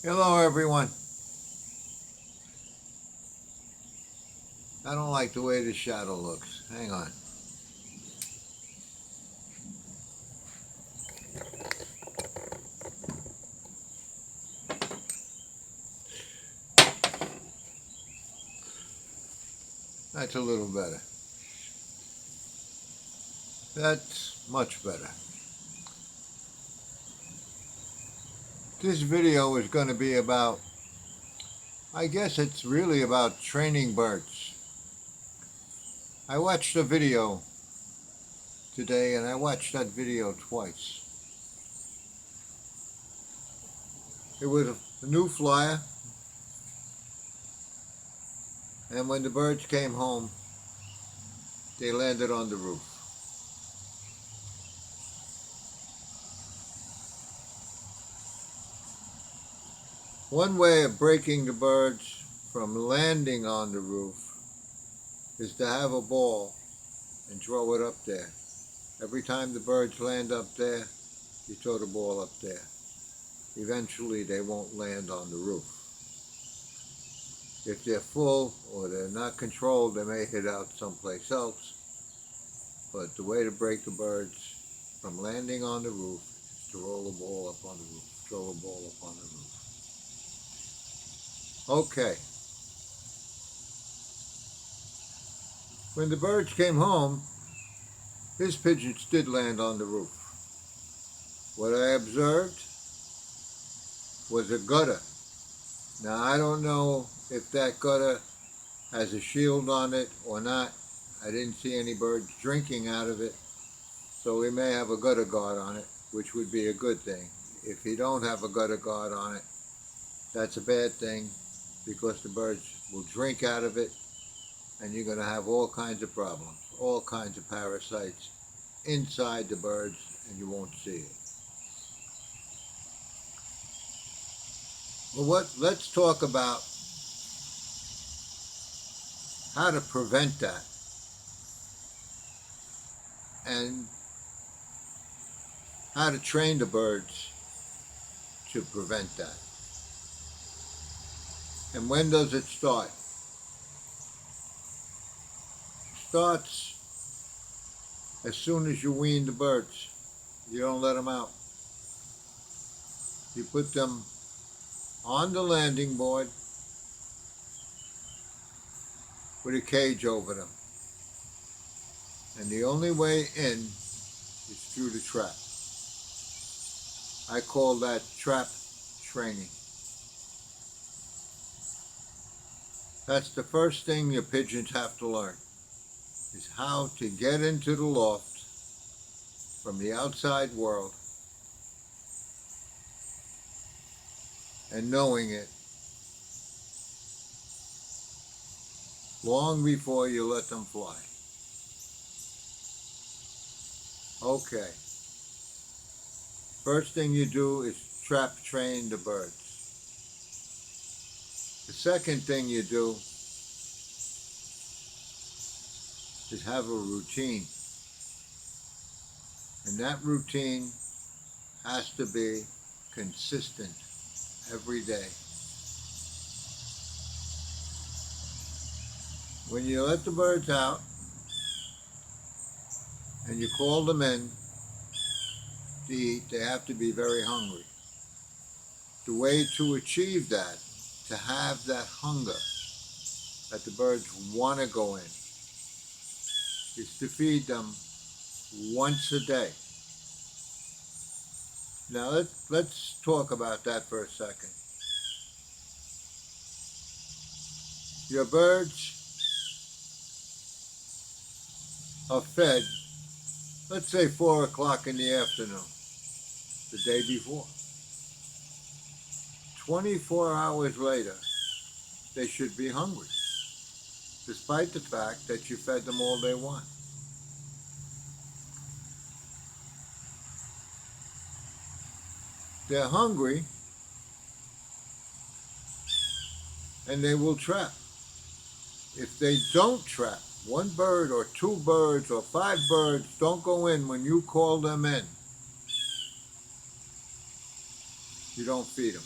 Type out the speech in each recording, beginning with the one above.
Hello everyone. I don't like the way the shadow looks. Hang on. That's a little better. That's much better. This video is going to be about, I guess it's really about training birds. I watched a video today and I watched that video twice. It was a new flyer, and when the birds came home, they landed on the roof. One way of breaking the birds from landing on the roof is to have a ball and throw it up there. Every time the birds land up there, you throw the ball up there. Eventually they won't land on the roof. If they're full or they're not controlled, they may hit out someplace else. But the way to break the birds from landing on the roof is to roll a ball up on the roof. Throw a ball up on the roof. Okay. When the birds came home, his pigeons did land on the roof. What I observed was a gutter. Now I don't know if that gutter has a shield on it or not. I didn't see any birds drinking out of it, so we may have a gutter guard on it, which would be a good thing. If you don't have a gutter guard on it, that's a bad thing because the birds will drink out of it and you're going to have all kinds of problems, all kinds of parasites inside the birds and you won't see it. Well, let's talk about how to prevent that and how to train the birds to prevent that. And when does it start? It starts as soon as you wean the birds. You don't let them out. You put them on the landing board with a cage over them. And the only way in is through the trap. I call that trap training. That's the first thing your pigeons have to learn, is how to get into the loft from the outside world and knowing it long before you let them fly. Okay. First thing you do is trap train the birds. The second thing you do is have a routine. And that routine has to be consistent every day. When you let the birds out and you call them in to eat, they have to be very hungry. The way to achieve that, to have that hunger that the birds want to go in, is to feed them once a day. Now let's talk about that for a second. Your birds are fed, let's say 4 o'clock in the afternoon, the day before. 24 hours later, they should be hungry, despite the fact that you fed them all they want. They're hungry and they will trap. If they don't trap, one bird or two birds or 5 birds don't go in when you call them in, you don't feed them.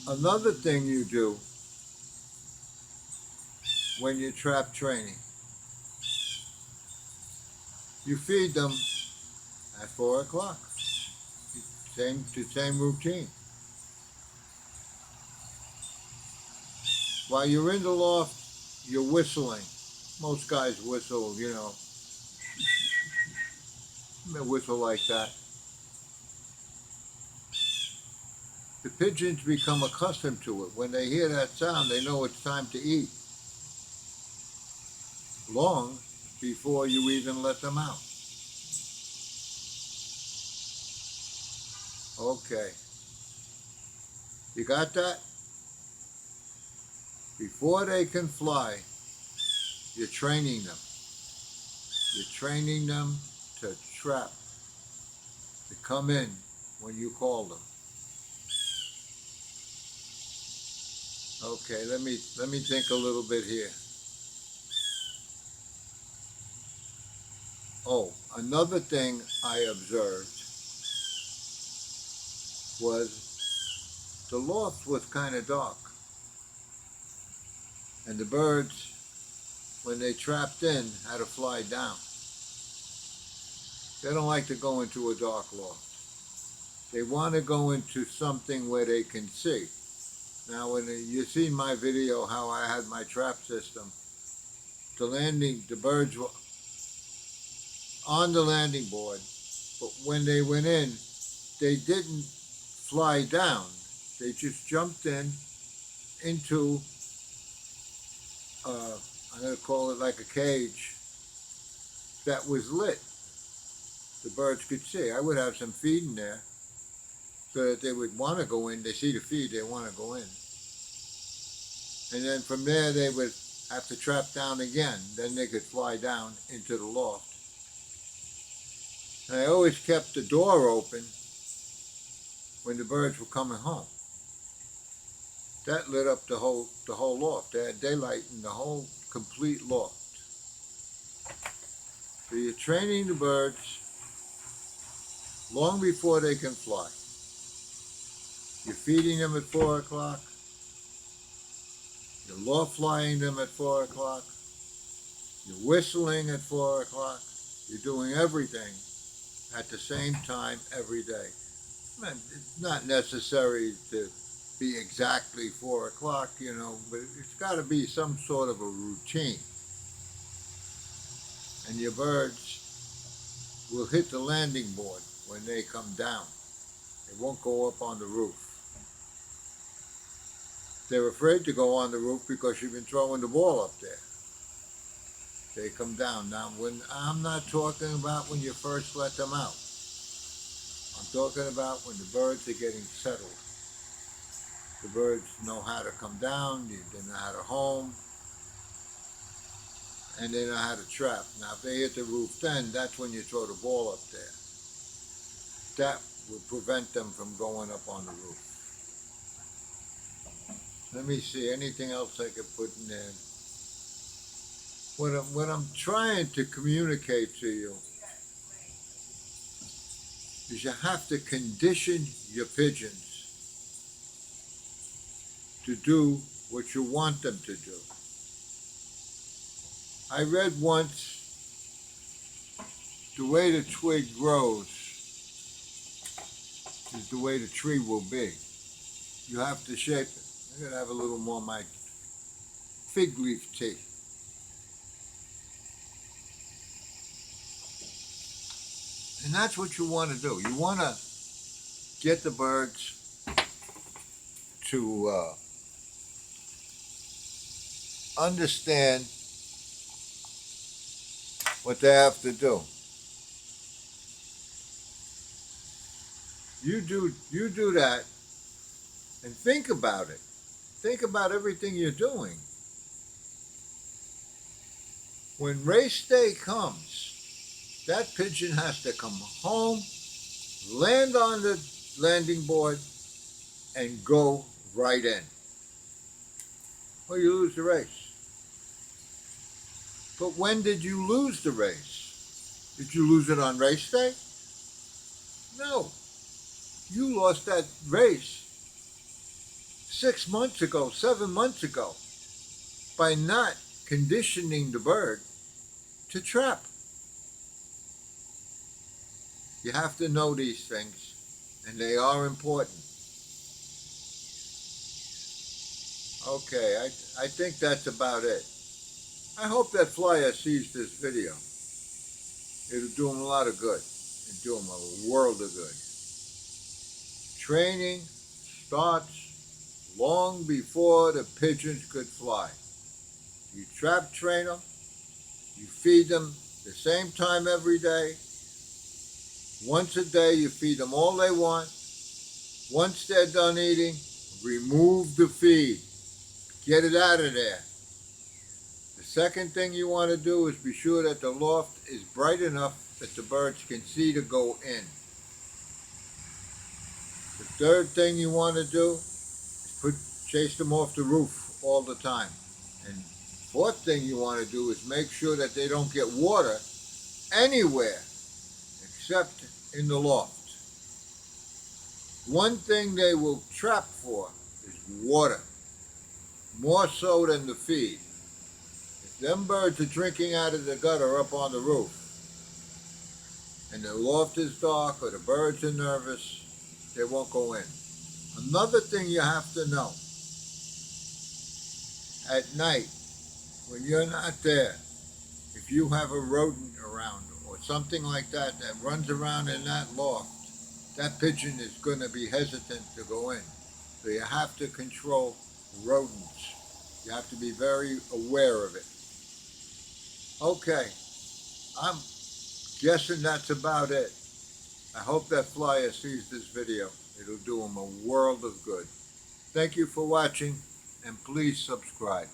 Another thing you do when you're trap training, you feed them at 4 o'clock. Same routine. While you're in the loft, you're whistling. Most guys whistle, they whistle like that. The pigeons become accustomed to it. When they hear that sound, they know it's time to eat. Long before you even let them out. Okay. You got that? Before they can fly, you're training them. You're training them to trap, to come in when you call them. Okay, let me think a little bit here. Oh, another thing I observed was the loft was kind of dark. And the birds, when they trapped in, had to fly down. They don't like to go into a dark loft. They want to go into something where they can see. Now, when you see my video how I had my trap system, the birds were on the landing board, but when they went in, they didn't fly down. They just jumped into, I'm going to call it like a cage that was lit. The birds could see. I would have some feed in there so that they would want to go in. They see the feed, they want to go in. And then from there, they would have to trap down again. Then they could fly down into the loft. And I always kept the door open when the birds were coming home. That lit up the whole loft. They had daylight in the whole complete loft. So you're training the birds long before they can fly. You're feeding them at 4 o'clock. You're loft flying them at 4 o'clock. You're whistling at 4 o'clock. You're doing everything at the same time every day. It's not necessary to be exactly 4 o'clock, but it's got to be some sort of a routine. And your birds will hit the landing board when they come down. They won't go up on the roof. They're afraid to go on the roof because you've been throwing the ball up there. They come down. Now, when I'm not talking about when you first let them out. I'm talking about when the birds are getting settled. The birds know how to come down, they know how to home, and they know how to trap. Now, if they hit the roof then, that's when you throw the ball up there. That will prevent them from going up on the roof. Let me see, anything else I could put in there? What I'm trying to communicate to you is you have to condition your pigeons to do what you want them to do. I read once, the way the twig grows is the way the tree will be. You have to shape it. I'm going to have a little more of my fig leaf tea. And that's what you want to do. You want to get the birds to understand what they have to do. You do that and think about it. Think about everything you're doing. When race day comes, that pigeon has to come home, land on the landing board, and go right in. Or you lose the race. But when did you lose the race? Did you lose it on race day? No. You lost that race 6 months ago, 7 months ago, by not conditioning the bird to trap. You have to know these things, and they are important. Okay, I think that's about it. I hope that flyer sees this video. It'll do him a lot of good. It'll do him a world of good. Training starts long before the pigeons could fly. You trap train them, you feed them the same time every day. Once a day you feed them all they want. Once they're done eating, remove the feed. Get it out of there. The second thing you want to do is be sure that the loft is bright enough that the birds can see to go in. The third thing you want to do is chase them off the roof all the time. And fourth thing you want to do is make sure that they don't get water anywhere except in the loft. One thing they will trap for is water, more so than the feed. If them birds are drinking out of the gutter up on the roof, and the loft is dark or the birds are nervous, they won't go in. Another thing you have to know, at night, when you're not there, if you have a rodent around or something like that that runs around in that loft, that pigeon is going to be hesitant to go in. So you have to control rodents. You have to be very aware of it. Okay, I'm guessing that's about it. I hope that flyer sees this video. It'll do him a world of good. Thank you for watching, and please subscribe.